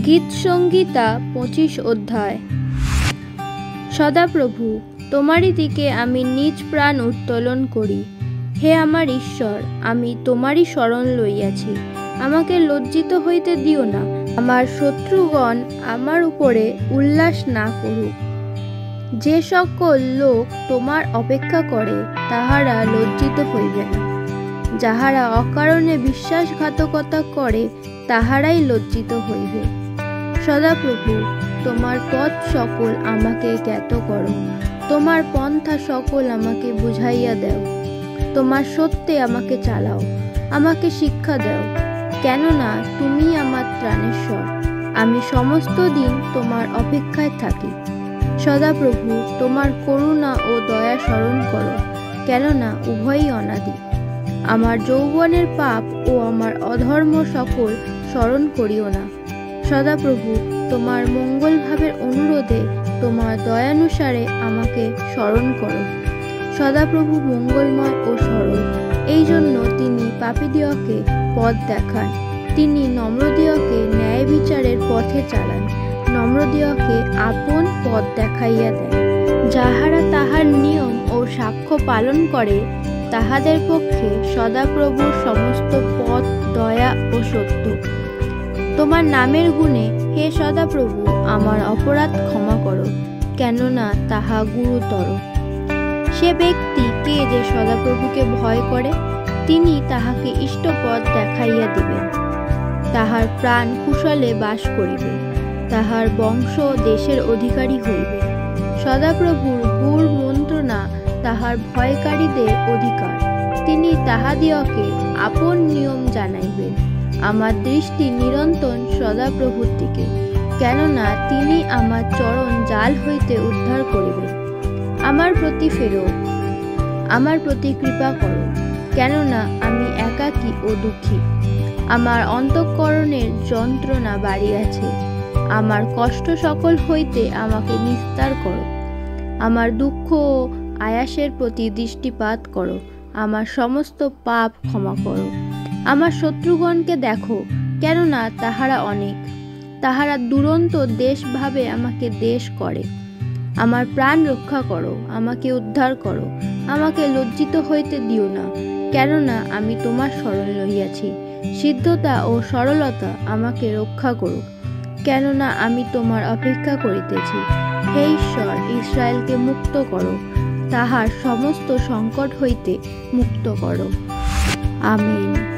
গীত সংহিতা 25 অধ্যায়। সদাপ্রভু, তোমারই দিকে আমি নিজ প্রাণ উত্তোলন করি। হে আমার ঈশ্বর, আমি তোমারই শরণ লইয়াছি, আমাকে লজ্জিত হইতে দিও না। আমার শত্রুগণ আমার উপরে উল্লাস না করুক। যে সকল লোক তোমার অপেক্ষা করে তাহারা লজ্জিত হইবে না। যাহারা অকারণে বিশ্বাসঘাতকতা করে তাহারাই লজ্জিত হইবে। সদাপ্রভু, তোমার পথ সকল আমাকে জ্ঞাত করো, তোমার পন্থা সকল আমাকে বুঝাইয়া দাও। তোমার সত্যে আমাকে চালাও, আমাকে শিক্ষা দাও, কেননা তুমি আমার ত্রাণেশ্বর। আমি সমস্ত দিন তোমার অপেক্ষায় থাকি। সদাপ্রভু, তোমার করুণা ও দয়া স্মরণ করো, কেননা উভয়ই অনাদি। আমার যৌবনের পাপ ও আমার অধর্ম সকল স্মরণ করিও না। সদাপ্রভু, তোমার মঙ্গল ভাবের অনুরোধে তোমার দয়ানুসারে আমাকে স্মরণ করো। সদাপ্রভু মঙ্গলময় ও সরল, এই জন্য তিনি পাপীদিওকে পথ দেখান। তিনি নম্রদিওকে ন্যায় বিচারের পথে চালান, নম্রদিওকে আপন পথ দেখাইয়া দেন। যাহারা তাহার নিয়ম ও সাক্ষ্য পালন করে তাহাদের পক্ষে সদাপ্রভুর সমস্ত পথ দয়া ও সত্য। তোমার নামের গুণে হে সদাপ্রভু আমার অপরাধ ক্ষমা করো, কেননা তাহা গুরুতর। সে ব্যক্তি কে যে সদাপ্রভুকে ভয় করে, তিনি তাহাকে ইষ্টপথ দেখাইয়া দিবেন। তাহার প্রাণ কুশলে বাস করিবে, তাহার বংশ দেশের অধিকারী হইবে। সদাপ্রভুর গুড় মন্ত্রণা তাহার ভয়কারীদের অধিকার। তিনি তাহাদিওকে আপন নিয়ম জানাইবেন। আমার দৃষ্টি নিরন্তর সদাপ্রভুর দিকে, কেননা তিনি আমার চরণ জাল হইতে উদ্ধার করিবেন। আমার প্রতি ফেরো, আমার প্রতি কৃপা করো, কেননা আমি একাকী ও দুঃখী। আমার অন্তঃকরণের যন্ত্রণা বাড়িয়াছে। আমার কষ্ট সকল হইতে আমাকে নিস্তার করো। আমার দুঃখ ও আয়াসের প্রতি দৃষ্টিপাত করো। আমার সমস্ত পাপ ক্ষমা করো। আমার শত্রুগণকে দেখো, কেননা তাহারা অনেক। তাহারা দুরন্ত দেশ ভাবে আমাকে দেশ করে। আমার প্রাণ রক্ষা করো, আমাকে উদ্ধার করো, আমাকে লজ্জিত হইতে দিও না, কেননা আমি তোমার শরণ লইয়াছি। সিদ্ধতা ও সরলতা আমাকে রক্ষা করুক, কেননা আমি তোমার অপেক্ষা করিতেছি। হে ঈশ্বর, ইসরায়েলকে মুক্ত করো, তাহার সমস্ত সংকট হইতে মুক্ত করো। আমিন।